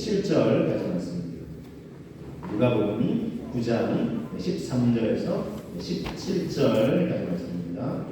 17절까지 말씀입니다. 누가복음이 9장 13절에서 17절까지 말씀입니다.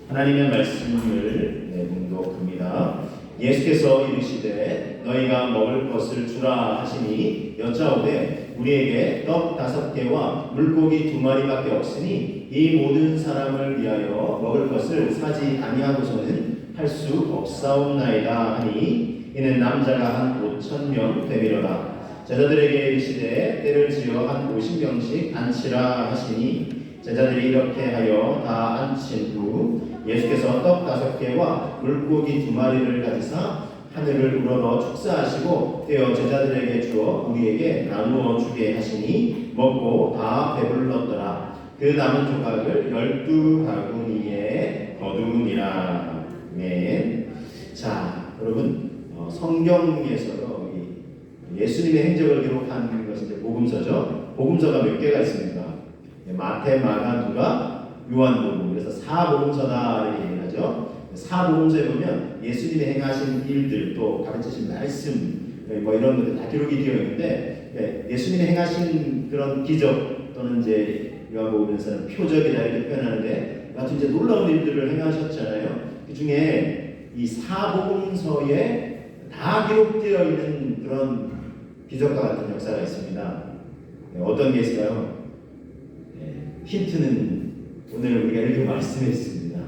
하나님의 말씀을 봉독합니다. 예수께서 이르시되 너희가 먹을 것을 주라 하시니 여짜오되 우리에게 떡 5개와 물고기 2마리밖에 없으니 이 모든 사람을 위하여 먹을 것을 사지 아니하고서는 할 수 없사옵나이다 하니 이는 남자가 한 5,000명 되미로다. 제자들에게 이르시되 때를 지어 한 50명씩 앉히라 하시니 제자들이 이렇게 하여 다 앉힌 후 예수께서 떡 5개와 물고기 2마리를 가지사 하늘을 우러러 축사하시고 떼어 제자들에게 주어 우리에게 나누어 주게 하시니 먹고 다 배불렀더라. 그 남은 조각을 12바구니에 거두니라. 네. 자, 여러분 성경에서 예수님의 행적을 기록한 것이 이제 복음서죠. 복음서가 몇 개가 있습니까? 마태, 마가, 누가, 요한복음. 그래서 사복음서다 이렇게 얘기하죠. 사복음서에 보면 예수님의 행하신 일들 또 가르치신 말씀 뭐 이런 것들 다 기록이 되어 있는데 예수님의 행하신 그런 기적 또는 이제 요한복음에서는 표적이다 이렇게 표현하는데 같은 이제 놀라운 일들을 행하셨잖아요. 그 중에 이 사복음서에 다 기록되어 있는 그런 기적과 같은 역사가 있습니다. 어떤 게 있을까요? 힌트는 오늘 우리가 읽은 말씀에 있습니다.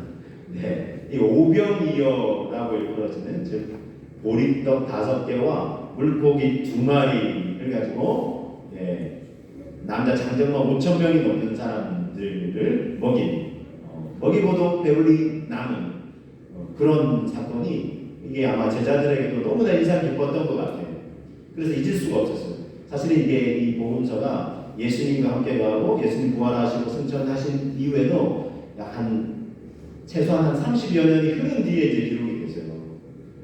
네, 이 오병이어라고 일컬어지는 즉 보리떡 5개와 물고기 2마리를 가지고 남자 장정만 5,000명이 넘는 사람들을 먹이고도 배불리 남은 그런 사건이 이게 아마 제자들에게도 너무나 인상 깊었던 것 같아요. 그래서 잊을 수가 없었어요. 사실은 이게 이 복음서가 예수님과 함께 가고 예수님 부활하시고 승천하신 이후에도 최소한 한 30여 년이 흐른 뒤에 이제 기록이 됐어요.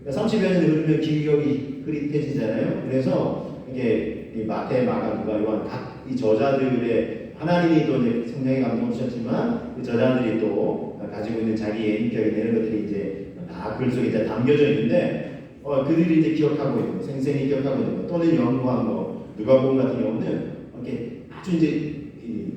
30여 년이 흐르면 기억이 흐릿해지잖아요. 그래서 이게 이 마태, 마가, 누가, 요한 각 이 저자들의 하나님이 또 이제 성령의 감동을 주셨지만 그 저자들이 또 가지고 있는 자기의 인격이 이런 것들이 이제 다 글 속에 이제 담겨져 있는데 그들이 이제 기억하고 있고 생생히 기억하고 있는 거 또는 연구한 거 누가복음 같은 경우는 이렇게 아주 이제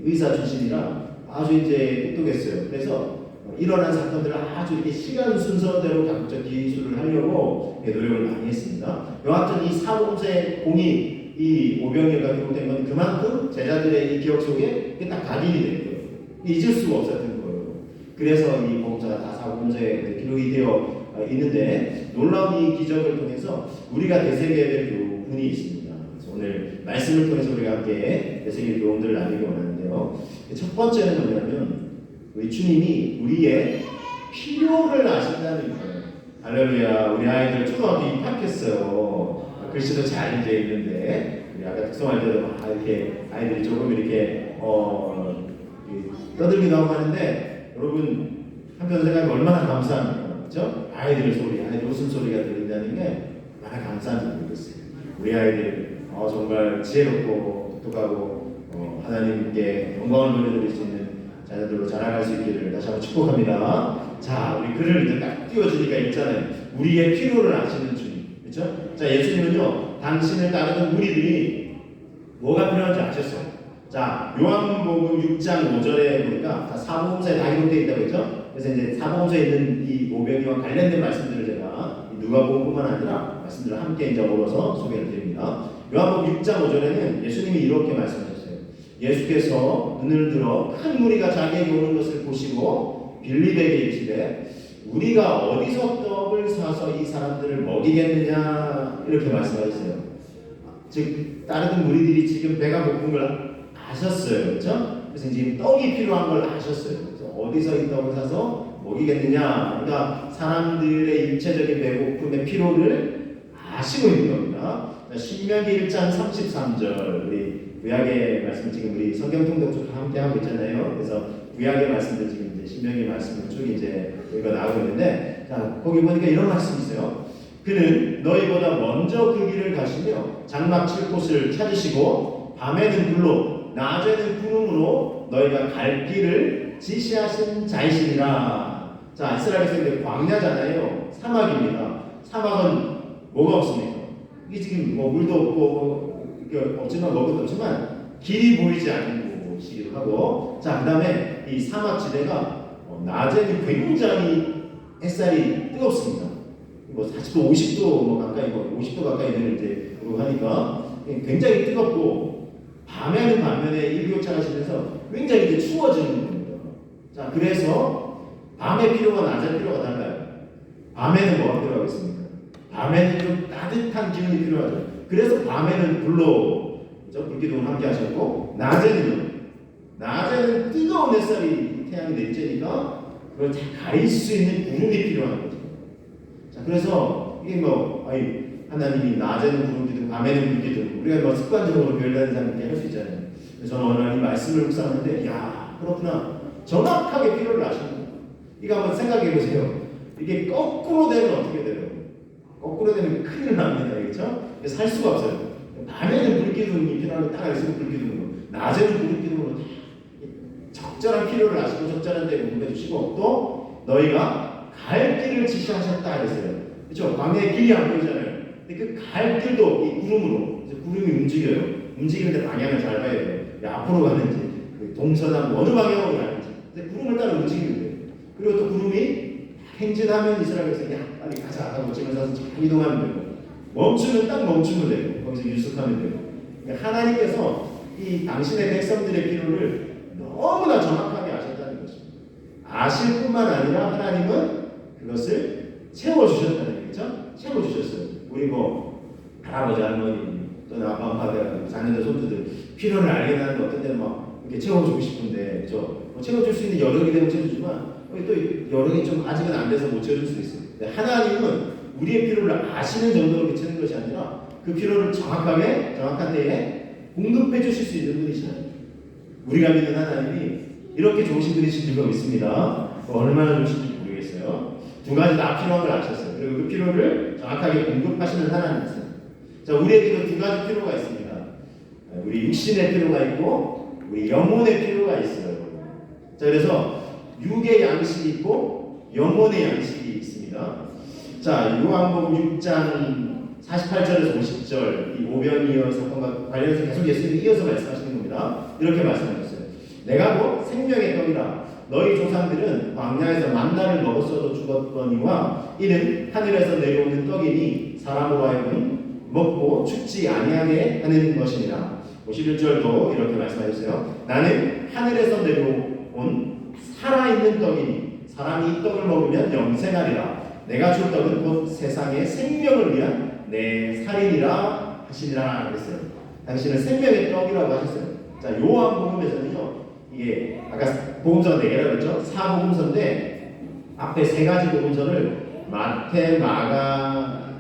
의사 출신이라 아주 이제 똑똑했어요. 그래서 일어난 사건들을 아주 이렇게 시간 순서대로 각자 기술을 하려고 노력을 많이 했습니다. 여하튼 이 사복음서의 공이 이 오병이어가 기록된 건 그만큼 제자들의 이 기억 속에 딱 각인이 된 거예요. 잊을 수가 없었던 거예요. 그래서 이 복음서가 다 사복음서에 기록이 되어 있는데 놀라운 이 기적을 통해서 우리가 되새겨야 될 교훈이 있습니다. 그래서 오늘 말씀을 통해서 우리가 함께 되새길 교훈들을 나누기 원하는데요. 첫 번째는 뭐냐면 우리 주님이 우리의 필요를 아신다는 거예요. 할렐루야. 우리 아이들 초등학교 입학했어요. 글씨도 잘 이제 있는데 우리 아까 특성할 때도 막 이렇게 아이들이 조금 이렇게 떠들기도 하고 하는데 여러분 한편 생각하면 얼마나 감사합니까? 그렇죠? 아이들 소리, 아이들 웃음소리가 들린다는 게 얼마나 감사한지 모르겠어요. 우리 아이들 정말 지혜롭고 똑똑하고 하나님께 영광을 돌려드릴 수 있는 자녀들로 자라갈 수 있기를 다시 한번 축복합니다. 자, 우리 글을 이제 딱 띄워주니까 있잖아요. 우리의 필요를 아시는 주님. 그렇죠? 자, 예수님은요, 당신을 따르는 무리들이 뭐가 필요한지 아셨어요. 자, 요한복음 6장 5절에 보니까 사복음서에 다 기록되어 있다고 했죠? 그래서 이제 사복음서에 있는 이 오병이와 관련된 말씀들을 제가 누가복음뿐만 아니라 말씀들을 함께 이제 어우러서 소개를 드립니다. 요한복음 6장 5절에는 예수님이 이렇게 말씀하셨어요. 예수께서 눈을 들어 큰 무리가 자기에게 오는 것을 보시고 빌립에게 이르시되 우리가 어디서 떡을 사서 이 사람들을 먹이겠느냐 이렇게 말씀하셨어요. 즉 따르던 무리들이 지금 배가 고픈 걸 아셨어요. 그렇죠? 그래서 지금 떡이 필요한 걸 아셨어요. 그래서 어디서 이 떡을 사서 먹이겠느냐. 그러니까 사람들의 육체적인 배고픔의 필요를 아시고 있는 겁니다. 신명기 1장 33절 우리 구약의 말씀 지금 우리 성경 통독 쭉 함께 하고 있잖아요. 그래서 구약의 말씀들 지금 이제 신명기 말씀을 쭉 이제 여기가 나오고 있는데 자 거기 보니까 이런 말씀이 있어요. 그는 너희보다 먼저 그 길을 가시며 장막 칠 곳을 찾으시고 밤에는 불로 낮에는 구름으로 너희가 갈 길을 지시하신 자이시니라. 자 이스라엘 백성들 광야잖아요. 사막입니다. 사막은 뭐가 없습니까? 이게 지금 뭐 물도 없고 없지만 먹을 것도 없지만 길이 보이지 않는 곳이기도 하고, 자 그다음에 이 사막지대가 낮에는 굉장히 햇살이 뜨겁습니다. 뭐 40도, 50도 뭐 가까이, 50도 가까이는 이제 하니까 굉장히 뜨겁고, 밤에는 반면에 일교차가 심해서 굉장히 이제 추워지는 겁니다. 자 그래서 밤의 피로가 낮의 피로가 달라요. 밤에는 뭐가 필요하겠습니까? 밤에는 좀 따뜻한 기운이 필요하죠. 그래서 밤에는 불로 불기둥을 함께 하셨고, 낮에는 뜨거운 햇살이 태양이 내쬐니까 그걸 잘 가릴 수 있는 구름이 필요한 거죠. 자 그래서 이게 하나님이 낮에는 구름 기둥, 밤에는 불기둥, 우리가 습관적으로 별다른 사람 이렇게 할 수 있잖아요. 그래서 저는 어느 날 이 말씀을 묵상하는데, 야 그렇구나, 정확하게 필요를 아시는 거예요. 이거 한번 생각해 보세요. 이게 거꾸로 되면 어떻게 돼요? 거꾸로 되면 큰일 납니다. 그렇죠? 살 수가 없어요. 밤에는 불기둥이 필요하면 딱 알수록 불기둥으로, 낮에는 불기둥으로 적절한 필요를 아시고 적절한 데 공부해 주시고, 또 너희가 갈 길을 지시하셨다 그랬어요. 그렇죠? 광야에 길이 안 보이잖아요. 근데 그 갈 길도 이 구름으로, 구름이 움직여요. 움직이는데 방향을 잘 봐야 돼요. 앞으로 가는지, 동서남 어느 방향으로 가는지. 근데 구름을 따라 움직이면 돼요. 그리고 또 구름이 행진하면 이스라엘 백성이 빨리 가자 하고 찍어서 잘 이동하면 되고, 멈추면 딱 멈추면 되고, 거기서 유숙하면 되고. 그러니까 하나님께서 이 당신의 백성들의 필요를 너무나 정확하게 아셨다는 것입니다. 아실 뿐만 아니라 하나님은 그것을 채워주셨다는 얘기죠. 채워주셨어요. 우리 할아버지, 할머니, 또는 아빠, 엄마들, 자녀들, 손주들 필요를 알게 되는데 어떤 때는 이렇게 채워주고 싶은데, 채워줄 수 있는 여력이 되면 채워주지만 또 여력이 좀 아직은 안 돼서 못 채워줄 수 있어요. 근데 하나님은 우리의 필요를 아시는 정도로 채우는 것이 아니라 그 필요를 정확한 때에 공급해 주실 수 있는 분이시잖아요. 우리가 믿는 하나님이 이렇게 좋으신 분이신 줄로 믿습니다. 얼마나 좋으신지 모르겠어요. 두 가지 다 필요한 걸 아셨어요. 그리고 그 필요를 정확하게 공급하시는 하나님이세요. 자, 우리에게도 두 가지 필요가 있습니다. 우리 육신의 필요가 있고 우리 영혼의 필요가 있어요. 자, 그래서 육의 양식이 있고 영혼의 양식이 있습니다. 자, 요한복음 6장 48절에서 50절 이 오병이어 사건과 관련해서 계속 예수님이 이어서 말씀하시는 겁니다. 이렇게 말씀하셨어요. 내가 곧 생명의 떡이라. 너희 조상들은 광야에서 만나를 먹었어도 죽었거니와 이는 하늘에서 내려오는 떡이니 사람으로 하여금 먹고 죽지 아니하게 하는 것이니라. 51절도 이렇게 말씀하셨어요. 나는 하늘에서 내려온 살아있는 떡이니 사람이 이 떡을 먹으면 영생하리라. 내가 줄 떡은 곧 세상의 생명을 위한 내 살이니라 하시니라 그랬어요. 당신은 생명의 떡이라고 하셨어요. 자, 요한복음에서는요, 이게 아까 복음서가 4개라고 그랬죠? 4복음서인데 앞에 3가지 복음서를 마태, 마가,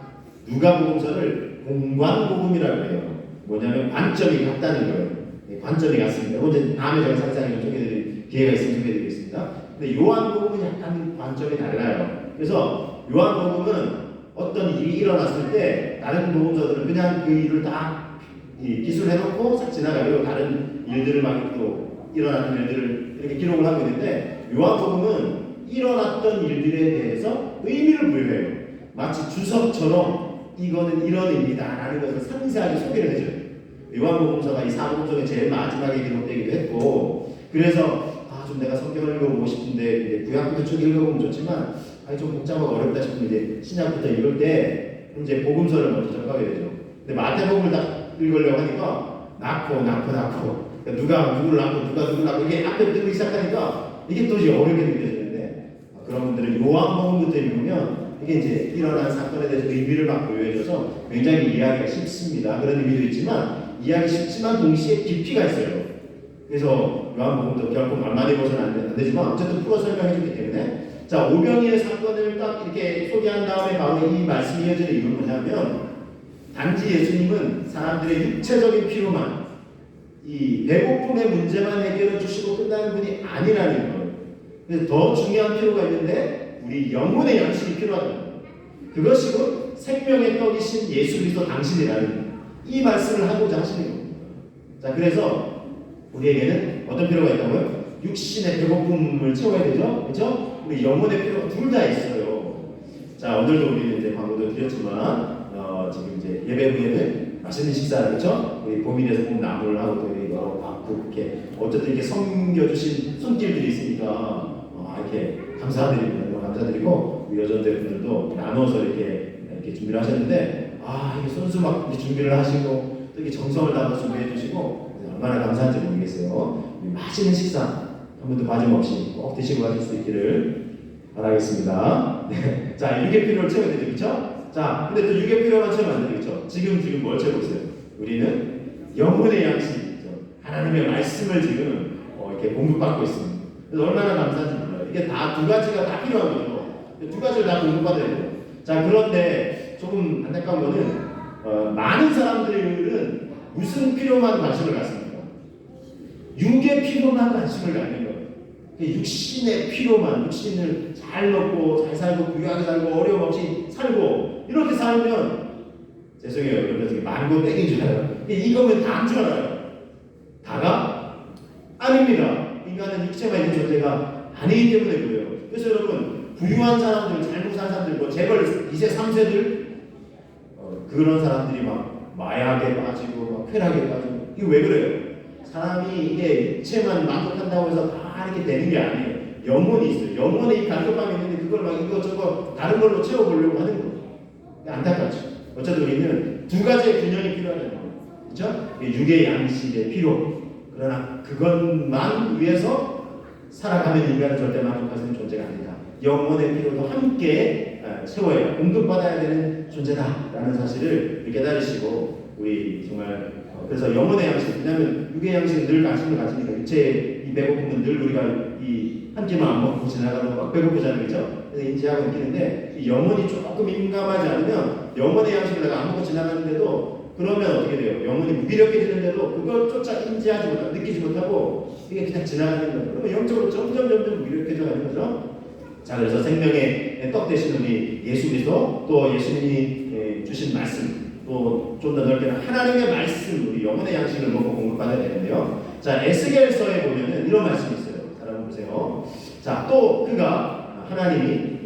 누가복음서를 공관복음이라고 해요. 뭐냐면 관점이 같다는 거예요. 관점이 같습니다. 이제 다음에 제가 상세하게 좀 소개해드릴 기회가 있으면 소개해드리겠습니다. 근데 요한복음은 약간 관점이 달라요. 그래서 요한복음은 어떤 일이 일어났을 때 다른 복음서들은 그냥 그 일을 다 기술해놓고 싹 지나가고 다른 일들을 막 또 일어나는 일들을 이렇게 기록을 하고 있는데, 요한복음은 일어났던 일들에 대해서 의미를 부여해요. 마치 주석처럼 이거는 이런 의미다 라는 것을 상세하게 소개를 해줘요. 요한복음서가 이 4복음서의 제일 마지막에 기록되기도 했고, 그래서 좀 내가 성경을 읽어보고 싶은데 이제 구약부터 쭉 읽어보면 좋지만 좀 복잡하고 어렵다 싶으면 이제 신약부터 읽을 때 이제 복음서를 먼저 접하게 되죠. 근데 마태복음을 딱 읽으려고 하니까 낳고 누가 누구를 낳고 누가 누구를 낳고 이게 앞에 뜨기 시작하니까 이게 또 이제 어렵게 느껴지는데, 그런 분들은 요한복음부터 읽으면 이게 이제 일어난 사건에 대해서 의미를 막 부여해줘서 굉장히 이해하기가 쉽습니다. 그런 의미도 있지만 이해하기 쉽지만 동시에 깊이가 있어요. 그래서 요한복음도 결코 만만히 보서는 안 되지만 어쨌든 풀어 설명해주기 때문에, 자, 오병이의 사건을 딱 이렇게 소개한 다음에 바로 이 말씀이 이어지는 이유는 뭐냐면, 단지 예수님은 사람들의 육체적인 필요만, 이 배고픔의 문제만 해결해 주시고 끝나는 분이 아니라는 거예요. 그래서 더 중요한 필요가 있는데 우리 영혼의 양식이 필요하다. 그것이 곧 생명의 떡이신 예수 그리스도 당신이라는 이 말씀을 하고자 하시는 겁니다. 자, 그래서 우리에게는 어떤 필요가 있다고요? 육신의 배고픔을 채워야 되죠, 그렇죠? 우리 영혼의 필요가 둘 다 있어요. 자, 오늘도 우리는 이제 광고도 드렸지만 지금 이제 예배 후에는 맛있는 식사, 그렇죠? 우리 보민에서 꼭 나물 하고 또 여러 밥국 이렇게 어쨌든 이렇게 섬겨주신 손길들이 있으니까 이렇게 감사드립니다. 감사드리고 우리 여전대 분들도 나눠서 이렇게 준비를 하셨는데 이게 손수 막 준비를 하시고 또 이렇게 정성을 다해서 준비해 주시고 얼마나 감사한지 모르겠어요. 맛있는 식사 한 번도 빠짐없이 꼭 드시고 가실 수 있기를 바라겠습니다. 네. 자, 유괴필요를 채워야 되죠, 그렇죠? 자, 근데 또 유괴필요만 채우면 안 되죠. 지금 뭘 채우고 있어요? 우리는 영혼의 양식이죠. 하나님의 말씀을 지금 이렇게 공급받고 있습니다. 그래서 얼마나 감사한지 몰라요. 이게 다 두 가지가 다 필요한 거죠. 두 가지를 다 공급받아야 돼요. 자, 그런데 조금 안타까운 거는 많은 사람들은 무슨 필요만 관심을 갖습니까? 육의 필요만 관심을 갖는 거예요. 육신의 필요만, 육신을 잘 먹고 잘 살고 부유하게 살고 어려움 없이 살고 이렇게 살면 죄송해요, 여러분 만고 땡인 줄 알아요. 이거면 다인 줄 알아요. 다가 아닙니다. 인간은 육체만 있는 존재가 아니기 때문에 그래요. 그래서 여러분 부유한 사람들, 잘 먹고 사는 사람들, 뭐 재벌 2세, 3세들 그런 사람들이 막 마약에 빠지고 막 쾌락에 빠지고 이거 왜 그래요? 사람이 이게 육체만 만족한다고 해서 다 이렇게 되는 게 아니에요. 영혼이 있어요. 영혼에 이 간격감이 있는데 그걸 막 이것저것 다른 걸로 채워보려고 하는 거예요. 안타깝죠. 어쨌든 우리는 두 가지의 균형이 필요하잖아요. 그렇죠? 육의 양식의 필요. 그러나 그것만 위해서 살아가면 인간은 절대 만족할 수 있는 존재가 아니다. 영혼의 필요도 함께 채워야 공급받아야 되는 존재다라는 사실을 깨달으시고 우리 정말 그래서 영혼의 양식, 왜냐하면 육의 양식은 늘 관심을 가지니까 육체의 이 배고픔은 늘 우리가 이 한 끼만 안 먹고 지나가면 막 배고프잖아요, 그렇죠? 그래서 인지하고 느끼는데 이 영혼이 조금 민감하지 않으면 영혼의 양식을 내가 안 먹고 지나가는데도 그러면 어떻게 돼요? 영혼이 무기력해지는데도 그것조차 인지하지 못하고 느끼지 못하고 이게 그냥 지나가는 거예요. 그러면 영적으로 점점 무기력해져 가는 거죠. 자, 그래서 생명의 떡 되신 우리 예수 그리스도 또 예수님이 주신 말씀 또 좀 더 넓게는 하나님의 말씀, 우리 영혼의 양식을 먹고 공급받아야 되는데요. 자, 에스겔서에 보면은 이런 말씀이 있어요. 여러분 보세요. 자, 또 그가 하나님이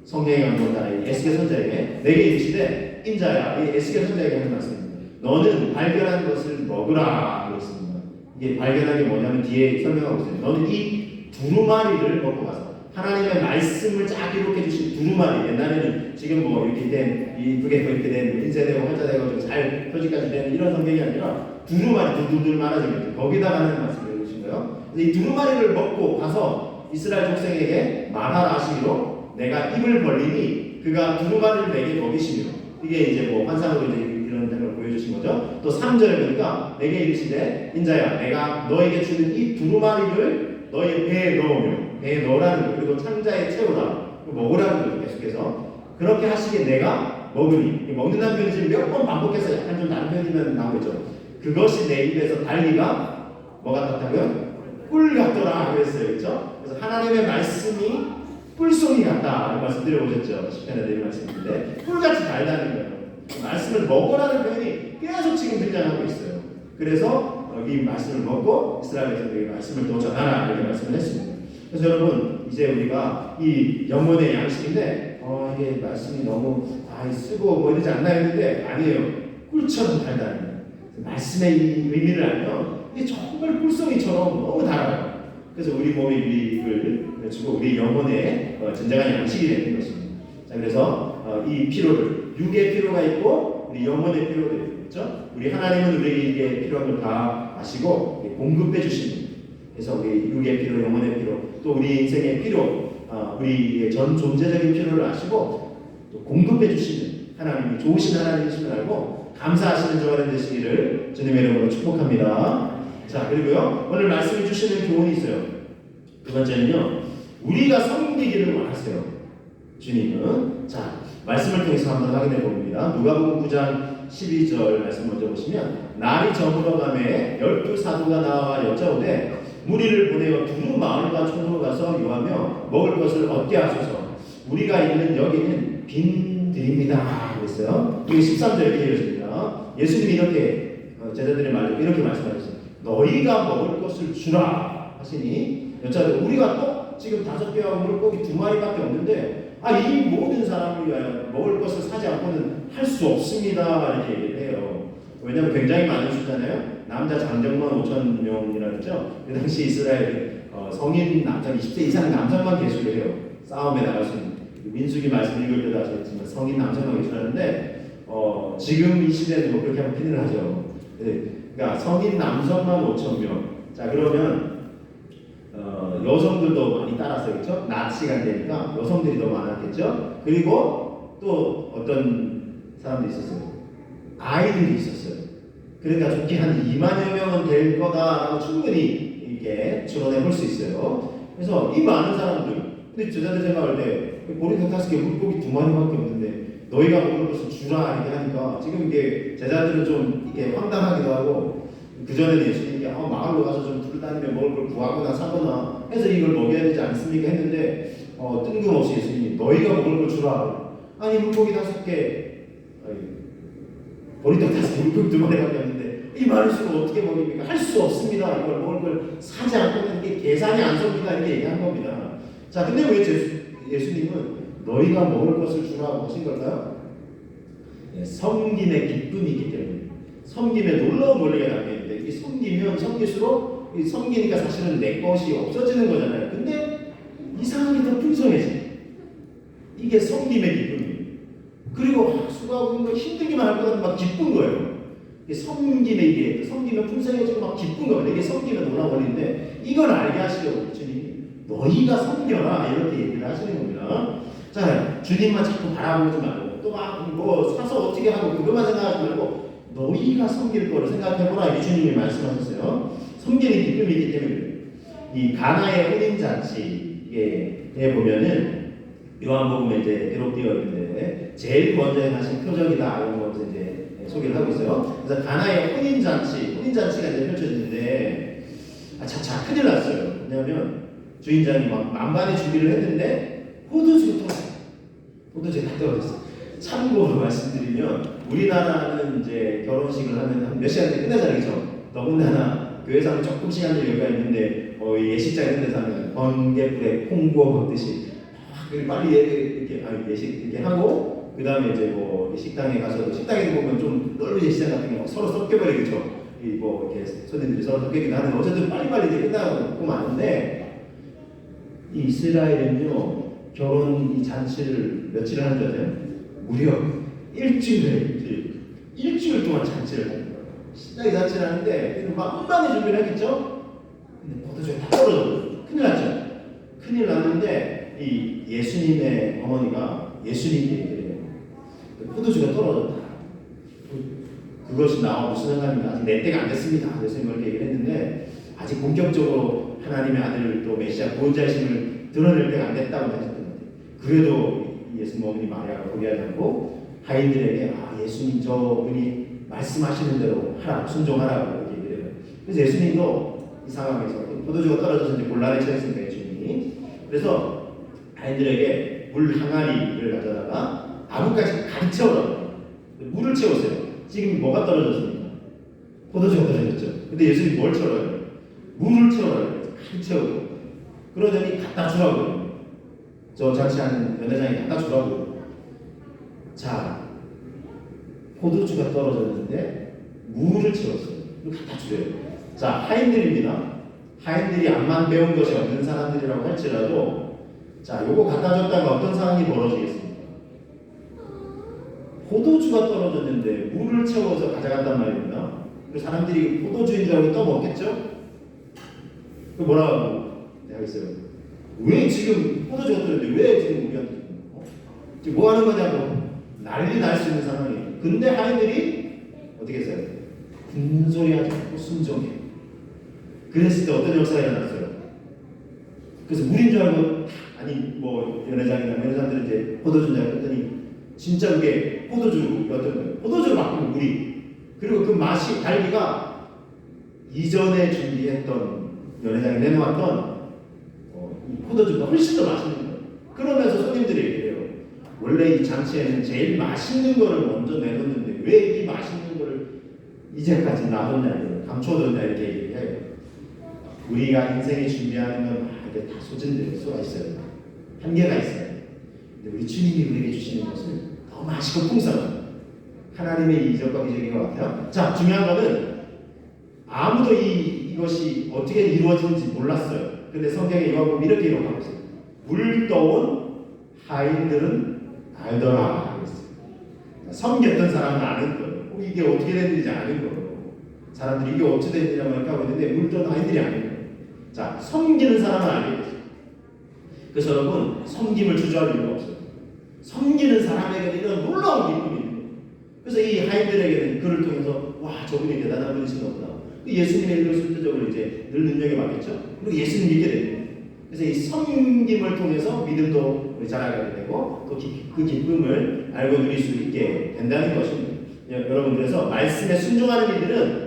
성령의 감동을 따라 에스겔 선자에게 내게 이르시되 인자야, 이 에스겔 선자에게 하는 말씀입니다. 너는 발견한 것을 먹으라 그랬습니다. 이게 발견한 게 뭐냐면 뒤에 설명하고 있어요. 너는 이 두루마리를 먹고 가서 하나님의 말씀을 쫙 기록해 주신 두루마리, 옛날에는 지금 뭐 이렇게 된 이쁘게 이렇게 된 인쇄되고 활자되고 잘 표지까지 된 이런 성경이 아니라 두루마리 두두들 말하자면 거기다가 하는 말씀을 해주신 거예요. 이 두루마리를 먹고 가서 이스라엘 족속에게 말하라 하시기로 내가 입을 벌리니 그가 두루마리를 내게 먹이시며, 이게 이제 뭐 환상으로 이제 이런 걸 보여주신 거죠. 또 3절에 보니까 내게 이르시되 인자야 내가 너에게 주는 이 두루마리를 너의 배에 넣으며, 배에 넣으라는 거, 그리고 창자에 채우라, 먹으라는 거죠. 계속해서 그렇게 하시기에 내가 먹으니, 먹는다는 표현이 지금 몇 번 반복해서 약간 좀 다른 표현이면 나오죠. 그것이 내 입에서 달리가 뭐 같았다고요? 꿀 같더라 그랬어요. 그렇죠? 그래서 하나님의 말씀이 꿀송이 같다 말씀드려보셨죠. 10편에 내린 말씀인데 꿀같이 달다는 거예요. 말씀을 먹으라는 표현이 계속 지금 등장하고 있어요. 그래서 이 말씀을 먹고 이스라엘 백성들에게 말씀을 또 전하라 이렇게 말씀을 했습니다. 그래서 여러분 이제 우리가 이 영혼의 양식인데 이게 말씀이 너무 쓰고 뭐 이러지 않나 했는데 아니에요. 꿀처럼 달다는 거예요. 말씀의 이 의미를 알면 이게 정말 꿀송이처럼 너무 달아요. 그래서 우리 몸의 유익을 주고 우리 영혼의 진정한 양식이 되는 것입니다. 자, 그래서 이 피로를, 육의 피로가 있고 우리 영혼의 피로가 있죠. 우리 하나님은 우리에게 필요한 걸 다 아시고 공급해 주십니다. 그래서 우리 육의 피로, 영혼의 피로, 또 우리 인생의 피로, 우리의 전 존재적인 피로를 아시고 또 공급해 주시는 하나님이 좋으신 하나님이심을 알고 감사하시는 저와 되시기를 주님의 이름으로 축복합니다. 자, 그리고요 오늘 말씀해 주시는 교훈이 있어요. 두 번째는요, 우리가 섬기기를 원하세요. 주님은. 자, 말씀을 통해서 한번 확인해 봅니다. 누가복음 9장 12절 말씀 먼저 보시면, 날이 저물어가매 12사도가 나와 여짜오되 무리를 보내어 두루 마을과 촌으로 가서 요하며 먹을 것을 얻게 하소서. 우리가 있는 여기는 빈들입니다 그랬어요. 이게 13절에 이렇게 이어집니다. 예수님이 이렇게 제자들의 말로 이렇게 말씀하셨어요. 너희가 먹을 것을 주라 하시니 여짜오되 우리가 또 지금 5개와 물고기 2마리밖에 없는데 이 모든 사람을 위하여 먹을 것을 사지 않고는 할 수 없습니다. 이렇게 얘기를 해요. 왜냐하면 굉장히 많은 숫자잖아요. 남자 장정만 5천 명이라 했죠. 그 당시 이스라엘 성인 남자 20세 이상 남성만 계수를 해요. 싸움에 나갈 수 있는. 민수기 말씀 읽을 때도 아시겠지만 성인 남성만 계수하는데 지금 이 시대는 뭐 그렇게 하면 큰일 나죠. 그러니까 성인 남성만 5천 명. 자 그러면 여성들도 많이 따랐어요. 그렇죠? 낮 시간대니까 여성들이 더 많았겠죠. 그리고 또 어떤 사람도 있었어요. 아이들이 있었어요. 그러니까 좋게 한 2만여 명은 될 거다라고 충분히 이렇게 추론해 볼 수 있어요. 그래서 이 많은 사람들, 근데 제자들 생각할 때 보리떡 5개, 물고기 2마리밖에 없는데 너희가 먹을 것을 주라 이렇게 하니까 지금 이게 제자들은 좀 이게 황당하기도 하고 그 전에는 예수님께 마을로 가서 좀 둘러다니며 먹을 걸 구하거나 사거나 해서 이걸 먹여야 되지 않습니까 했는데 뜬금없이 예수님이 너희가 먹을 걸 주라. 아니 물고기 5개, 보리떡 5개, 물고기 2마리밖에 없는데 이 많은 수를 어떻게 먹입니까? 할 수 없습니다. 이걸 먹을 걸 사지 않고는 이게 계산이 안 섭니다. 이렇게 얘기한 겁니다. 자, 근데 왜 예수님은 너희가 먹을 것을 주라고 하신 걸까요? 섬김의 기쁨이 있기 때문에. 섬김에 놀라운 원리가 담겨있는데 이 섬기면 섬길수록 섬기니까 사실은 내 것이 없어지는 거잖아요. 근데 이상하게 더 풍성해져. 이게 섬김의 기쁨이에요. 그리고 수고하고 있는 거 힘들기만 할 것 같으면 막 기쁜 거예요. 이게 섬김의 이게 섬기면 풍성해지고 막 기쁜 겁니다. 이게 섬기면 놀라운 원리인데 이걸 알게 하시려고 주님이 너희가 섬겨라 이렇게 얘기를 하시는 겁니다. 자, 주님만 자꾸 바라보지 말고 또 막 뭐 사서 어떻게 하고 그것만 생각하지 말고 너희가 섬길 거를 생각해보라 이렇게 주님이 말씀하셨어요. 섬기는 기쁨이 있기 때문에 이 가나의 혼인 잔치에 보면은 요한복음에 이제 기록되어 있는데 제일 먼저 하신 표적이다 이런 것을 이제 소개를 하고 있어요. 그래서 가나의 혼인 잔치가 이제 펼쳐지는데 자 큰일 났어요. 왜냐하면 주인장이 막 만반의 준비를 했는데 호두주가 떨어졌어요. 호두주가 다 떨어졌어요. 참고로 말씀드리면 우리나라는 이제 결혼식을 하면 한 몇 시간에 끝나잖아요. 그죠? 더군다나 교회에서 하면 조금 시간이 여유가 있는데 예식장 이런 데서 하면 번개불에 콩 구워 먹듯이 빨리 이렇게 예식 이렇게 하고 그 다음에 이제 뭐 식당에 가서 식당에 보면 좀 넓은 예식장 같은 게 막 서로 섞여버리겠죠. 뭐 이렇게 손님들이 서로 섞이기도 하는데 어쨌든 빨리빨리 이제 끝나고 마는데 이 이스라엘은요 결혼 이 잔치를 며칠 하는 줄 아세요? 무려 일주일 동안 잔치를 하는 거예요. 신나게 잔치를 하는데 만반의 준비를 하겠죠? 근데 포도주가 다 떨어져요. 큰일 났죠? 큰일 났는데 이 예수님의 어머니가 예수님께 얘기를 해요. 포도주가 떨어졌다. 그것이 나와 무슨 상관입니까? 아직 내 때가 안 됐습니다. 예수님 그렇게 얘기를 했는데 아직 본격적으로 하나님의 아들 또 메시아 구원자이심을 드러낼 때가 안 됐다고 하셨던 것 같아요. 그래도 예수님 어머니 마리아가 포기하지 않고 하인들에게 예수님 저분이 말씀하시는 대로 하라 순종하라고 이렇게 얘기를 해요. 그래서 예수님도 이 상황에서 포도주가 떨어져서 이제 곤란에 처했으니까 예수님이 그래서 하인들에게 물 항아리를 가져다가 나무까지 가득 채우라고 물을 채웠어요. 지금 뭐가 떨어졌습니까? 포도주가 떨어졌죠. 근데 예수님이 뭘 채워요? 물을 채워라고 가득 채우고 그러더니 갖다 주라고 저 잔치하는 연회장이 갖다 주라고. 자, 포도주가 떨어졌는데 물을 채웠어요. 갖다 주래요. 자, 하인들입니다. 하인들이 암만 배운 것이 없는 사람들이라고 할지라도 자, 요거 갖다 줬다가 어떤 상황이 벌어지겠습니까? 포도주가 떨어졌는데 물을 채워서 가져간단 말입니다. 그 사람들이 포도주인 줄 알고 떠먹겠죠? 그 뭐라고 하겠어요? 왜 지금 포도주가 떨어졌는데 왜 지금 우리한테 지금 뭐 하는 거냐고 난리 날 수 있는 상황이에요. 근데 하인들이 어떻게 했어요? 군소리하지 않고 순종해. 그랬을 때 어떤 역사가 일어났어요? 그래서 물인 줄 알고 아니 뭐 연회장이나 연회장들은 이제 포도주인 줄 알고 했더니 진짜 그게 포도주였던 거예요. 포도주를 바꾸면 물이. 그리고 그 맛이 달기가 이전에 준비했던 연회장에 내놓았던 이 포도주가 훨씬 더 맛있는 거예요. 그러면서 손님들이 얘기해요. 원래 이 잔치에는 제일 맛있는 거를 먼저 내놓는데 왜 이 맛있는 거를 이제까지 놔뒀냐, 감춰뒀냐 이렇게 얘기해요. 우리가 인생에 준비하는 건 이게 다 소진될 수가 있어요. 한계가 있어요. 근데 우리 주님이 우리에게 주시는 것은 너무 맛있고 풍성한 하나님의 이적과 기적인 것 같아요. 자, 중요한 거는 아무도 이것이 어떻게 이루어지는지 몰랐어요. 근데 성경에 요한복음 이렇게 기록하고 있어요. 물 떠온 하인들은 알더라. 섬겼던 사람은 아는 거예요. 이게 어떻게 됐는지 아는 거예요. 사람들이 이게 어떻게 됐느냐고 이렇게 하고 있는데 물 떠온 하인들이 아는 거예요. 자, 섬기는 사람은 알게 됐어요. 그래서 여러분, 섬김을 주저할 이유가 없어요. 섬기는 사람에게는 이런 놀라운 기쁨이 있는 거예요. 그래서 이 하인들에게는 그를 통해서 와, 저분이 대단한 분이신가 보다. 예수님의 이름을 실질적으로 이제 늘 능력해봤겠죠. 그리고 예수님 믿게 됩니다. 그래서 이 섬김을 통해서 믿음도 자라게 되고 또 그 기쁨을 알고 누릴 수 있게 된다는 것입니다. 여러분, 그래서 말씀에 순종하는 이들은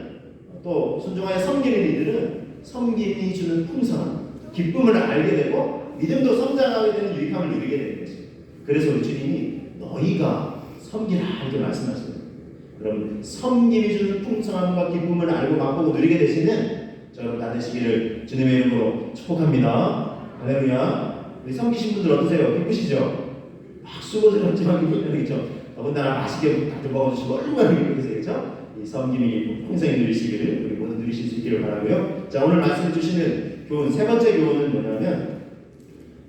또 순종하여 섬기는 이들은 섬김이 주는 풍성함, 기쁨을 알게 되고 믿음도 성장하게 되는 유익함을 누리게 되는 것입니다. 그래서 우리 주님이 너희가 섬기라 이렇게 말씀하십니다. 여러분, 섬김이 주는 풍성함과 기쁨을 알고 맛보고 누리게 되시는 여러분 다 되시기를 주님의 이름으로 축복합니다. 할렐루야. 우리 섬기신 분들 어떠세요? 기쁘시죠? 막 수고스럽지만 기쁘죠? 더군다나 맛있게 다들 먹어주시고 얼마나 기쁘세요? 그렇죠? 이 섬김이 풍성히 누리시기를 우리 모두 누리실 수 있기를 바라고요. 자, 오늘 말씀 주시는 교훈, 세 번째 교훈은 뭐냐면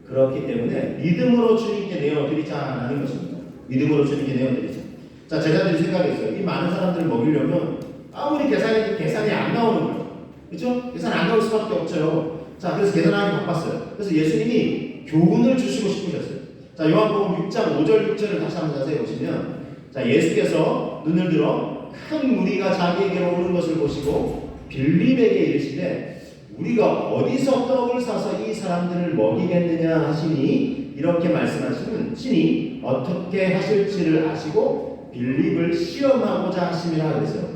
그렇기 때문에 믿음으로 주님께 내어드리자라는 것입니다. 믿음으로 주님께 내어드리자. 자, 제자들이 생각했어요. 이 많은 사람들을 먹이려면 아무리 계산이 안 나오는 거예요. 그렇죠? 계산 안 나올 수밖에 없죠. 자, 그래서 계산하기 바빴어요. 그래서 예수님이 교훈을 주시고 싶으셨어요. 자, 요한복음 6장 5절 6절을 다시 한번 자세히 보시면, 자, 예수께서 눈을 들어 큰 무리가 자기에게로 오는 것을 보시고 빌립에게 이르시되 우리가 어디서 떡을 사서 이 사람들을 먹이겠느냐 하시니, 이렇게 말씀하시는 신이 어떻게 하실지를 아시고 빌립을 시험하고자 하심이라 그랬어요.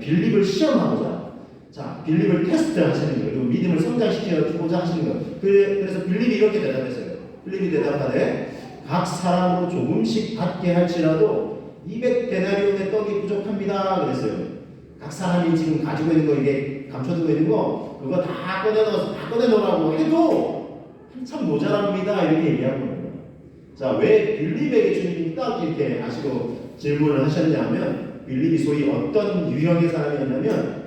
빌립을 시험하고자. 자, 빌립을 테스트하시는 거예요. 그리고 믿음을 성장시켜주고자 하시는 거예요. 그래서 빌립이 이렇게 대답했어요. 빌립이 대답하되 각 사람으로 조금씩 받게 할지라도 200데나리온의 떡이 부족합니다. 그랬어요. 각 사람이 지금 가지고 있는 거, 이게 감춰두고 있는 거, 그거 다 꺼내놓으라고 해도 한참 모자랍니다. 이렇게 얘기한 거예요. 자, 왜 빌립에게 주님이 딱 이렇게 하시고 질문을 하셨냐 하면, 빌립이 소위 어떤 유형의 사람이었냐면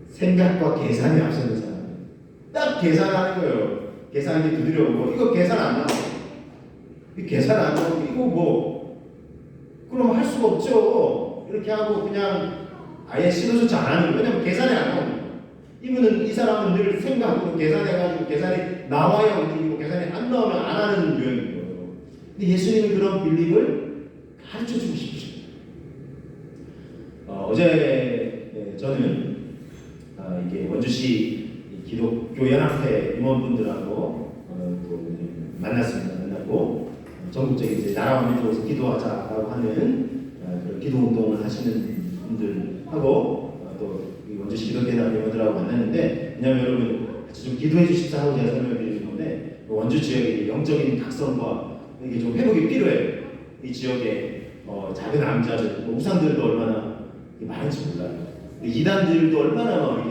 생각과 계산이 앞서는 사람. 딱 계산하는 거예요. 계산이 두드려오고, 이거 계산 안 나와. 이 계산 안 나오고, 이거 뭐, 그럼 할 수가 없죠. 이렇게 하고 그냥 아예 시도조차 안 하는 거예요. 왜냐면 계산이 안 나오는 거예요. 이 사람은 늘 생각으로 계산해가지고 계산이 나와야 움직이고 계산이 안 나오면 안 하는 유형인 거예요. 근데 예수님은 그런 빌립을 가르쳐주고 싶으십니다. 어제 저는 이게 원주시 기독교 연합회 임원분들하고 또 만나고 전국적인 이제 나라와 민족에서 기도하자라고 하는 그런 기도 운동을 하시는 분들하고 또 원주시 기독교 연합회 임원들하고 만났는데, 왜냐하면 여러분 같이 좀 기도해 주십사 하고 제가 설명드리는 건데, 원주 지역의 영적인 각성과 이게 좀 회복이 필요해요. 이 지역에 작은 암자들, 우상들도 얼마나 많은지 몰라요. 이단들도 얼마나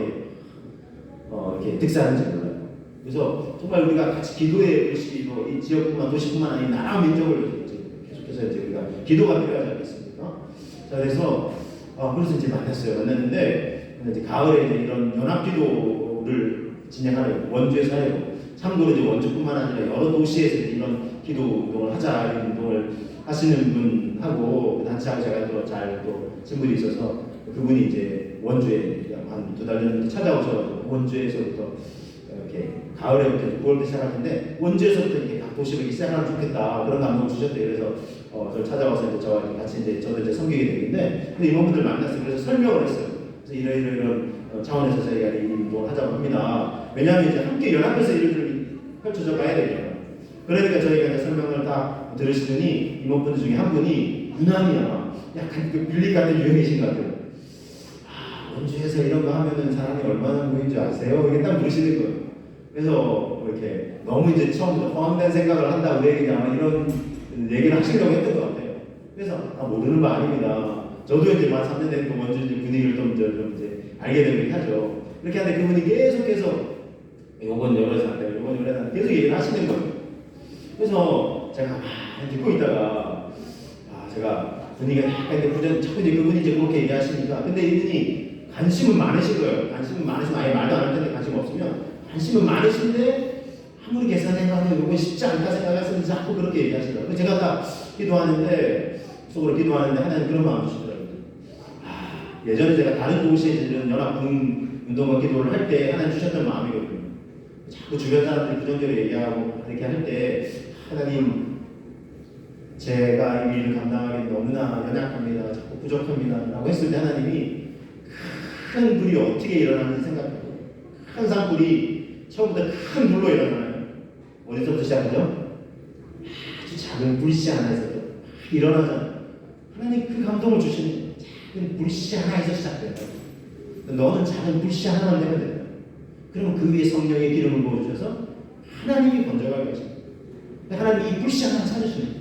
이렇게 득세하는지 몰라요. 그래서 정말 우리가 같이 기도의 의식으로 이 지역뿐만 도시뿐만 아닌 나라 민족을 계속해서 이제 우리가 기도가 필요하지 않겠습니까? 자, 그래서 이제 만났는데 이제 가을에 이제 이런 연합 기도를 진행하려고 원주에서 하려고. 참고로 이제 원주뿐만 아니라 여러 도시에서 이런 기도 운동을 하자, 이런 운동을 하시는 분하고 단체하고 제가 또 친분이 있어서 그분이 이제 원주에 한 2달 전부터 찾아오셔서 원주에서부터 이렇게 가을에부터 9월부터 시작할 텐데 원주에서부터 이렇게 각 도시를 시작하면 좋겠다, 그런 감동을 주셨대요. 그래서 저를 찾아와서 이제 저와 같이 저도 이제 섬기게 됐는데, 근데 임원분들 만났어요. 그래서 설명을 했어요. 그래서 이런 차원에서 저희가 이 운동을 하자고 합니다. 왜냐하면 이제 함께 연합해서 일을 펼쳐져 가야 되잖아요. 그러니까 저희가 이제 설명을 다 들으시더니 임원분들 중에 한 분이 유난히야 약간 그 빌립 같은 유형이신 것 같아요. 원주에서 이런 거 하면은 사람이 얼마나 모인 줄 아세요? 이렇게 딱 물으시는 거예요. 그래서 이렇게 너무 이제 처음부터 허황된 생각을 한다, 우리에게 아마 이런 얘기를 하시려고 했던 것 같아요. 그래서 모르는 거 아닙니다. 저도 이제 만 3년 된 그 원주 분위기를 좀 이제 알게 되긴 하죠. 이렇게 하는데 그분이 계속해서 요건 열애산다, 요건 열애산다 계속 얘기를 하시는 거예요. 그래서 제가 가만히 듣고 있다가 제가 분위기가 약간 이제 자꾸 이제 그분이 이제 그렇게 얘기하시니까 근데 이분이 관심은 많으신 거예요. 관심은 많으시면 아예 말도 안 할 텐데 관심 없으면 관심은 많으신데 아무리 계산해봐도 이건 쉽지 않다 생각해서 자꾸 그렇게 얘기하시더라고요. 제가 다 기도하는데 속으로 기도하는데 하나님 그런 마음 주시더라고요. 예전에 제가 다른 도시에 있는 연합운동과 기도를 할 때 하나님 주셨던 마음이거든요. 자꾸 주변 사람들이 부정적으로 얘기하고 이렇게 할 때 하나님 제가 이 일을 감당하기 너무나 연약합니다. 자꾸 부족합니다. 라고 했을 때 하나님이 큰 불이 어떻게 일어나는지 생각하고 큰 산불이 처음부터 큰 불로 일어나요. 어디서부터 시작하죠? 아주 작은 불씨 하나에서 일어나잖아요. 하나님 그 감동을 주시는 작은 불씨 하나에서 시작돼요. 너는 작은 불씨 하나만 되면 된다. 그러면 그 위에 성령의 기름을 부어주셔서 하나님이 번져가게 하십니다. 하나님이 이 불씨 하나 찾으십니다.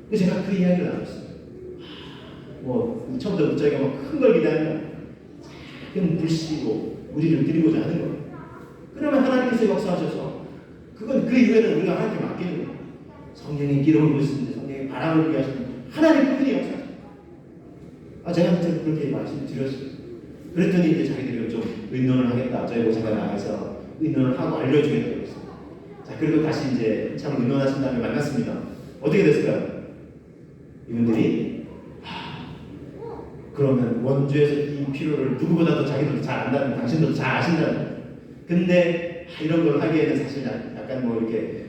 그래서 제가 그 이야기를 나눴어요. 처음부터 저희가 큰 걸 기대하는 작은 불씨로 우리를 드리고자 하는 거예요. 그러면 하나님께서 역사하셔서 그건 그 이후에는 우리가 하나님께 맡기는 거예요. 성령의 기름을 부으시는데 성령의 바람을 불게 하시는 하나님 그분이 역사하셔요. 제가 그렇게 말씀을 드렸어요. 그랬더니 이제 자기들이 좀 의논을 하겠다. 저희 모자가 나가서 의논을 하고 알려주겠다고 했어요. 자, 그리고 다시 이제 참 의논하신 다음에 만났습니다. 어떻게 됐을까요? 이분들이 그러면 원주에서 이 필요를 누구보다도 자기들도 잘 안다는, 당신들도 잘 아신다는. 근데 이런 걸 하기에는 사실 약간 이렇게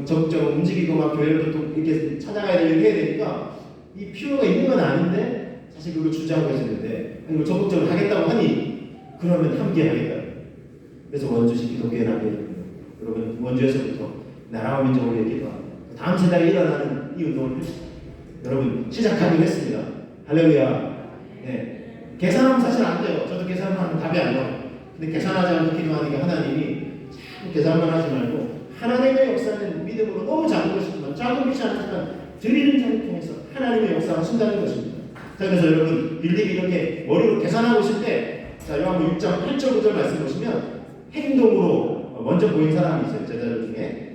적극적으로 움직이고 막 교회도 또 이렇게 찾아가야 되고 해야 되니까 이 필요가 있는 건 아닌데 사실 그걸 주장하고 있었는데 이걸 적극적으로 하겠다고 하니 그러면 함께 하겠다. 그래서 원주시 기독교회 남녀 여러분 원주에서부터 나라와 민족을 얘기하고 다음 세대에 일어나는 이 운동을 여러분 시작하기로 했습니다. 할렐루야. 네. 계산하면 사실 안 돼요. 저도 계산하면 답이 안 나와요. 근데 계산하지 않고 기도하니까 하나님이 참 계산만 하지 말고 하나님의 역사는 믿음으로 너무 작은 것이지만 작은 것이 아니지만 드리는 자를 통해서 하나님의 역사가 하신다는 것입니다. 자, 그래서 여러분 빌립이 이렇게 머리로 계산하고 있을 때 요한복음 6장 8절 9절 말씀 보시면 행동으로 먼저 보인 사람이 있어요. 제자들 중에.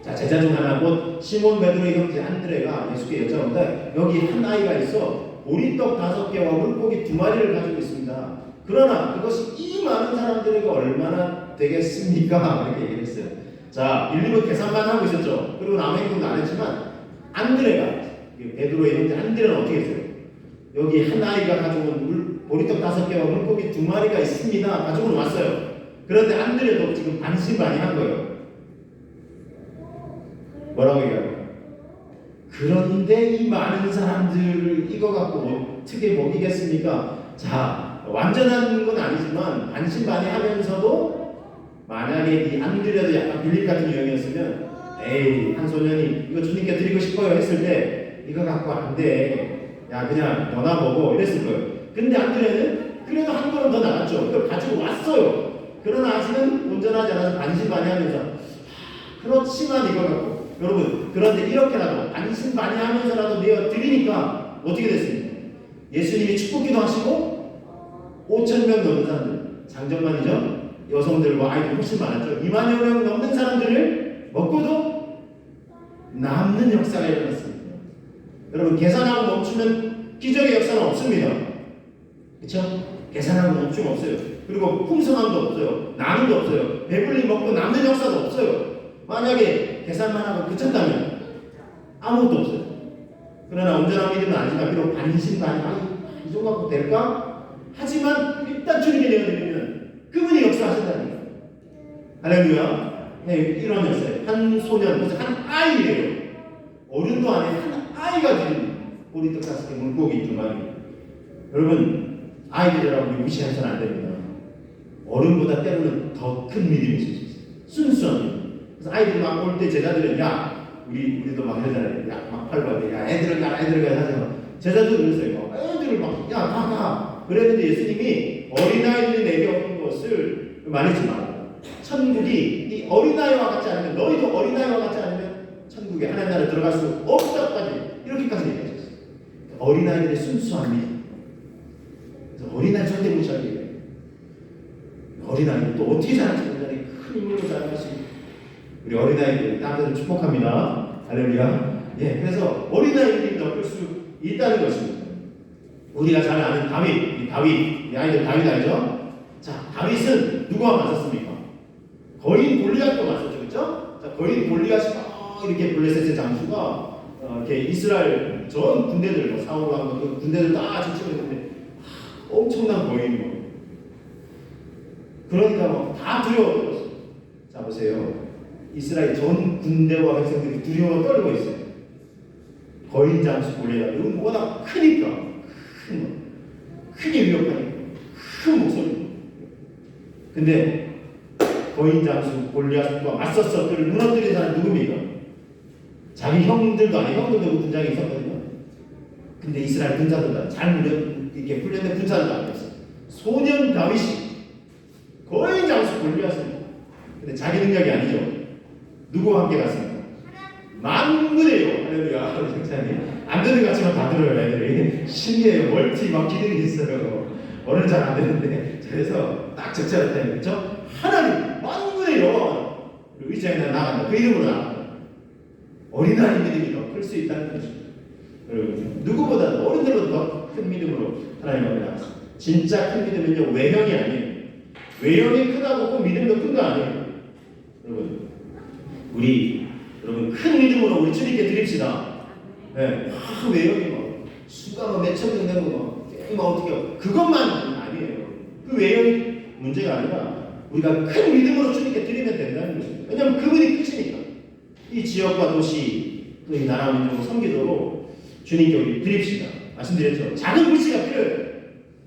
자, 제자 중 하나 곧 시몬 베드로의 형제 안드레가 예수께 여쭤온다. 여기 한 아이가 있어 보리떡 5개와 물고기 2마리를 가지고 있습니다. 그러나 그것이 이 많은 사람들에게 얼마나 되겠습니까? 이렇게 얘기를 했어요. 자, 빌립은 계산만 하고 있었죠. 그리고 남의 행동도 안 했지만 안드레가 베드로의 형제 안드레는 어떻게 했어요? 여기 한 아이가 가져온 보리떡 5개와 물고기 2마리가 있습니다. 가지고 왔어요. 그런데 안드레도 지금 반신반의한 거예요. 뭐라고 얘기하냐? 그런데 이 많은 사람들을 이거 갖고 어떻게 먹이겠습니까? 자, 완전한 건 아니지만 반신반의하면서도 만약에 이 안드레도 약간 빌립 같은 유형이었으면 에이 한 소년이 이거 주님께 드리고 싶어요 했을 때 이거 갖고 안 돼. 야 그냥 너나 먹어 이랬을 거예요. 근데 안드레는 그래도 한 걸음 더 나갔죠. 그걸 가지고 왔어요. 그러나 아직은 온전하지 않아서 반신반의하면서 그렇지만 이거 갖고 여러분 그런데 이렇게라도 반신반의하면서라도 내어 드리니까 어떻게 됐습니까? 예수님이 축복기도 하시고 5,000명 넘는 사람들 장정만이죠. 여성들과 아이들 훨씬 많았죠. 2만여 명 넘는 사람들을 먹고도 남는 역사가 일어났습니다. 여러분 계산하고 멈추면 기적의 역사는 없습니다. 그렇죠? 계산하고 멈추면 없어요. 그리고 풍성함도 없어요. 나눔도 없어요. 배불리 먹고 남는 역사도 없어요. 만약에 계산만 하고 그쳤다면 아무것도 없어요. 그러나 온전한 믿음은 아니지만 비록 반신반의 이 정도 갖고 될까? 하지만 일단 주님께 내어드리면 그분이 역사하신다는 거예요. 할렐루야. 네, 이런 역사예요. 한 소년, 그래서 한 아이예요. 어른도 아닌 한 아이가 드린 보리떡 5개 물고기 2마리. 여러분 아이들이라고 무시하셔서는 안 됩니다. 어른보다 때로는 더 큰 믿음이 있을 수 있어요. 순수한 믿음. 그래서 아이들이 막 올 때 제자들은 야 우리도 막 그러잖아요. 야 막 팔고 야 애들은 가라 하잖아. 제자들도 그랬어요. 애들을 막 야 가. 그랬는데 예수님이 어린아이들이 내게 오는 것을 말하지 마라. 천국이 이 어린아이와 같지 않으면 너희도 어린아이와 같지 않으면 천국에 하나님 나라에 들어갈 수 없다까지 이렇게까지 얘기하셨어요. 어린아이들의 순수한 믿음. 그래서 어린아이 절대 무시하기 위해 어린아이들 또 어떻게 자랄지 모르니 큰 힘으로 자랄 수 있는 우리 어린아이들 따뜻히 축복합니다. 할렐루야. 예, 그래서 어린아이 이름이 넣을 수 있다는 것입니다. 우리가 잘 아는 다윗, 이 아이들 다윗 알죠? 자, 다윗은 누구와 맞섰습니까? 거인 골리앗과 맞섰죠, 그렇죠? 자, 거인 골리앗이 이렇게 블레셋의 장수가 이렇게 이스라엘 전 군대들, 뭐 사울과 그 군대들 다 지치고 있는데 엄청난 거인 뭐. 그러니까 다 두려워졌어요. 자, 보세요. 이스라엘 전 군대와 백성들이 두려워 떨고 있어요. 거인 장수 골리앗. 이건 워낙 크니까, 크게 위협하니까, 큰 목소리. 근데 거인 장수 골리앗과 맞섰어. 그를 무너뜨린 사람 누굽니까? 자기 형들도 아니고 형들도 군장이 있었거든요. 근데 이스라엘 군사들도 잘 이렇게 훈련된 군사들도 아니었어요. 소년 다윗이 거인 장수 골리앗을. 근데 자기 능력이 아니죠. 누구와 함께 갔습니까? 만군의요. 할렐루야. 우리 목사님 안 되는 것 같지만 다 들어요. 애들이 신기해요. 멀티 막 기능이 있어요. 어른 잘 안 되는데 그래서 딱 적절했다. 그렇죠? 하나님 만군의요. 의자에 나간다. 그 이름으로 나간다. 어린아이 믿음이 더 클 수 있다는 것입니다. 여러분 누구보다 어른들보다 더 큰 믿음으로 하나님 앞에 나갔습니다. 진짜 큰 믿음은요 외형이 아니에요. 외형이 크다고 꼭 믿음도 큰 거 아니에요. 여러분 큰 믿음으로 우리 주님께 드립시다. 네, 외형이 막 수가 몇천 명 되고 막 어떻게 그것만 아니에요. 그 외형이 문제가 아니라 우리가 큰 믿음으로 주님께 드리면 된다는 것입니다. 왜냐하면 그분이 크시니까. 이 지역과 도시 또 이 나라 민족을 섬기도록 주님께 우리 드립시다. 말씀드렸죠. 작은 불씨가 필요해요.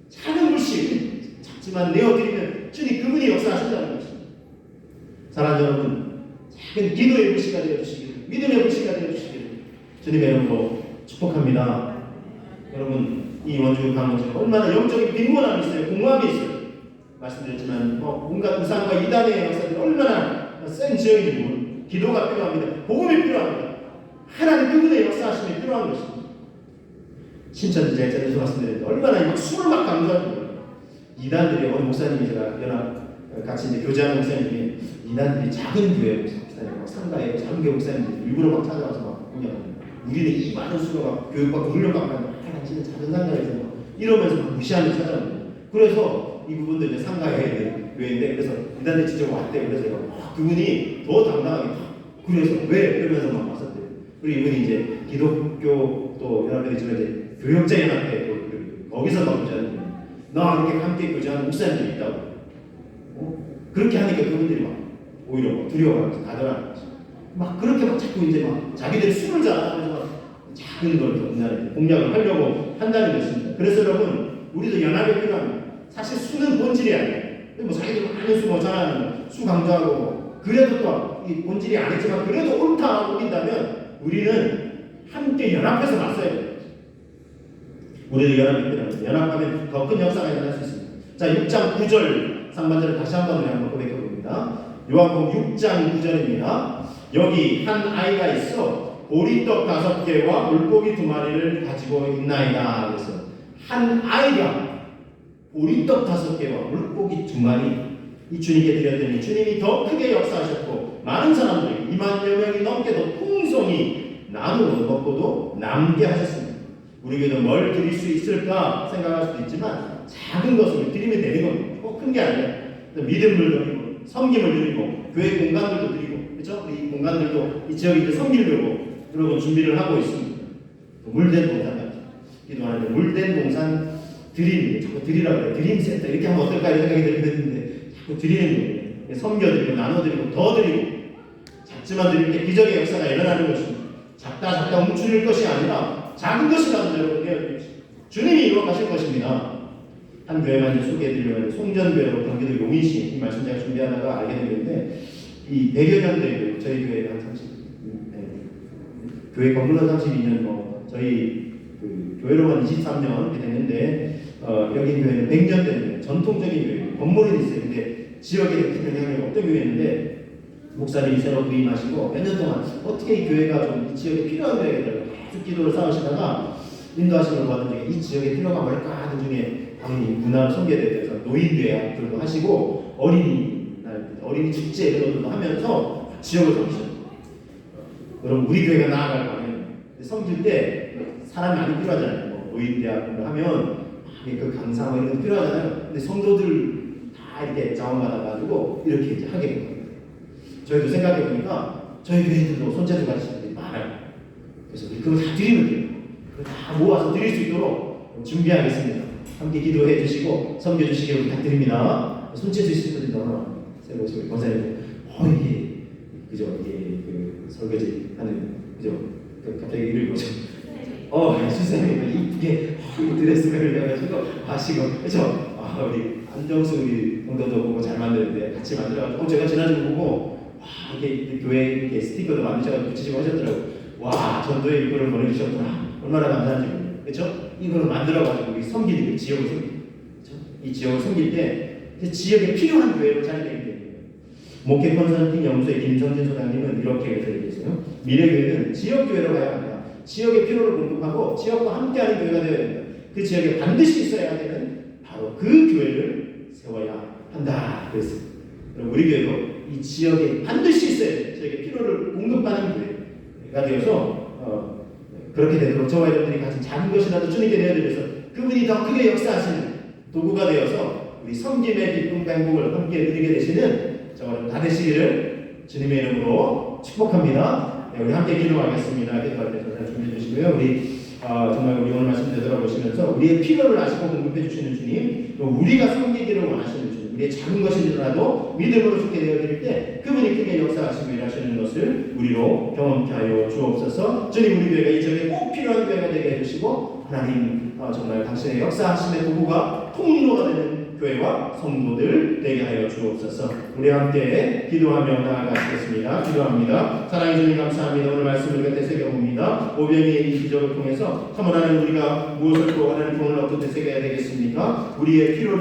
작은 불씨 작지만 내어드리면 주님 그분이 역사하신다는 것입니다. 사랑하는 여러분, 작은 기도의 불씨가 되어주시기를, 믿음의 불씨가 되어주시기를 주님의 이름으로 축복합니다. 여러분 이 원주 강원지는 얼마나 영적인 빈곤함이 있어요. 공허함이 있어요. 말씀드렸지만 온갖 우상과 이단의 역사들이 얼마나 센 지역인지 모르는 기도가 필요합니다. 복음이 필요합니다. 하나님 그분의 역사하심이 필요한 것입니다. 신천지 제자에서 말씀드렸는데 얼마나 막 술을 막 강조하고 이단들이 어느 목사님이 제가 연합 같이 이제 교제하는 목사님이 이단들이 작은 교회 목사님 막 상가에 작은 교회 목사님들 일부러 막 찾아와서 막 우리는 이 많은 수가 막 교육받고 훈련받고 하는 진짜 작은 상가에서 막 이러면서 막 무시하는 찾아옵니다. 그래서 이 부분도 이제 상가에 교회인데 그래서 이단들이 직접 왔대요. 그래서 제가 그분이 더 당당하게 그래서 왜 이러면서 막 왔었대요. 그리고 이분이 이제 기독교 또 연합회 있지만 이제 교역자 연합회 거기서 막 교제하는 거예요. 나 이렇게 함께 교제하는 목사님들이 있다고. 그렇게 하니까 그분들이 막 오히려 막 두려워하면서 가더라는 거죠. 막 그렇게 막 자꾸 이제 막 자기들이 술을 잘하면서 작은 걸 공략을 하려고 한다는 것입니다. 그래서 여러분 우리도 연합이 필요합니다. 사실 수는 본질이 아니에요. 뭐 자기들 많은 수 뭐 잘하는 수 강조하고 그래도 또 이 본질이 아니지만 그래도 옳다 우긴다면 우리는 함께 연합해서 맞서야 돼요. 우리도 연합이 필요합니다. 연합하면 더 큰 역사가 일어날 수 있습니다. 자, 6장 9절 상반절을 다시 한번 우리 한번 고백해 봅니다. 요한복음 6장 9절입니다. 여기 한 아이가 있어 보리떡 5개와 물고기 2마리를 가지고 있나이다. 그래서 한 아이가 보리떡 5개와 물고기 2마리 이 주님께 드렸더니 주님이 더 크게 역사하셨고 많은 사람들이 2만여 명이 넘게 더 풍성히 나누고 먹고도 남게 하셨습니다. 우리에게도 뭘 드릴 수 있을까 생각할 수도 있지만 작은 것을 드리면 되는 겁니다. 꼭 큰 게 아니라 믿음을 드리고 섬김을 드리고 교회 공간들도 드리고 그렇죠? 이 공간들도 이 지역에 이제 섬기려고 여러분 준비를 하고 있습니다. 물된 동산 같은 기도하는데 물된 동산 드림 자꾸 드리라고 해요. 드림 센터 이렇게 하면 어떨까 이런 생각이 들었는데 자꾸 드리는 거예요. 섬겨드리고 나눠드리고 더 드리고 작지만 드릴 때 기적의 역사가 일어나는 것입니다. 작다 뭉쳐질 것이 아니라 작은 것이라도 여러분 내어드립시다. 주님이 이루어 가실 것입니다. 한 교회만 이제 소개해드리려고 송전교회로 경기도 용인시 이 말씀 제가 준비하다가 알게 됐는데 이 100여 년 된 저희 교회에 한 30, 교회 건물로 32년 뭐 저희 그 교회로만 23년 이렇게 됐는데 여기 교회는 100년 된 전통적인 교회 건물은 있어요. 근데 지역에 큰 영향력이 없던 교회인데 목사님이 새로 부임하시고 몇 년 동안 어떻게 이 교회가 좀 이 지역에 필요한 교회가 계속 기도를 쌓으시다가 인도하심을 받은 중에 이 지역에 필요가 뭘까 하는 중에 당연히 문화를 섬겨야 돼서 노인대학들도 하시고 어린이 축제 이런 것들도 하면서 지역을 섬기셨어요. 여러분 우리 교회가 나아갈 거면 섬길 때 사람이 많이 필요하잖아요. 뭐 노인대학을 하면 그 강사 뭐 이런 거 필요하잖아요. 근데 성도들 다 이렇게 자원받아가지고 이렇게 이제 하게 됩니다. 저희도 생각해 보니까 저희 교회들도 손재주 가지신 분들이 많아요. 그래서 우리 그거 다 드리면 돼요. 그거 다 모아서 드릴 수 있도록 준비하겠습니다. 함께 기도해 주시고 섬겨 주시기 부탁드립니다. 손재주 있으신 분들이 너무 새로 오신 권사님, 이게 그죠? 이게 그 설거지 하는 그죠? 갑자기 이름이 뭐죠? 수사님 이쁘게 드레스를 해가지고 하시고 그죠? 우리 안정수 우리 동도도 보고 잘 만드는데 같이 만들어가지고 제가 지난주에 보고 이렇게 교회 이렇게 스티커도 만드셔서 붙이시고 하셨더라고요. 와, 전도에 이거를 보내주셨구나. 얼마나 감사한지 모르겠어요. 그렇죠? 이거를 만들어가지고 우리 섬기는 그 지역을 섬기는 그렇죠? 이 지역을 섬길 때 지역에 필요한 교회로 자리되게 됩니다. 목회 컨설팅 연구소의 김성진 소장님은 이렇게 얘기해 계세요. 미래교회는 지역교회로 가야 합니다. 지역의 필요를 공급하고 지역과 함께하는 교회가 되어야 됩니다. 그 지역에 반드시 있어야 되는 바로 그 교회를 세워야 한다. 그랬습니다. 우리 교회도 이 지역에 반드시 있어야 돼요. 지역의 필요를 공급하는 교회가 되어서 그렇게 되도록 저와 여러분들이 가진 작은 것이라도 주님께 내어드려서 그분이 더 크게 역사하시는 도구가 되어서 우리 섬김의 기쁨과 행복을 함께 누리게 되시는 저와 여러분 다 되시기를 주님의 이름으로 축복합니다. 우리 함께 기도하겠습니다. 기도할 때 전화 준비해 주시고요. 우리 정말 우리 오늘 말씀 되돌아보시면서 우리의 필요를 아시고 공급해 주시는 주님, 또 우리가 섬기기를 원하시는 주님, 우리의 작은 것이라도 믿음으로 주게 되어드릴 때 그분이 크게 역사하시고 일하시는 것을 우리로 경험케 하여 주옵소서. 주님, 우리 교회가 이 지역에 꼭 필요한 교회가 되게 해주시고 하나님 정말 당신의 역사하심의 도구가 통로가 되는 교회와 성도들 되게 하여 주옵소서. 우리 함께 기도하며 나아가시겠습니다. 기도합니다. 사랑해 주님 감사합니다. 오늘 말씀을 우리가 되새겨봅니다. 오병이의 이 기적을 통해서 참 하나님 우리가 무엇을 또 하나님 구원을 얻고 되새겨야 되겠습니까? 우리의 필요를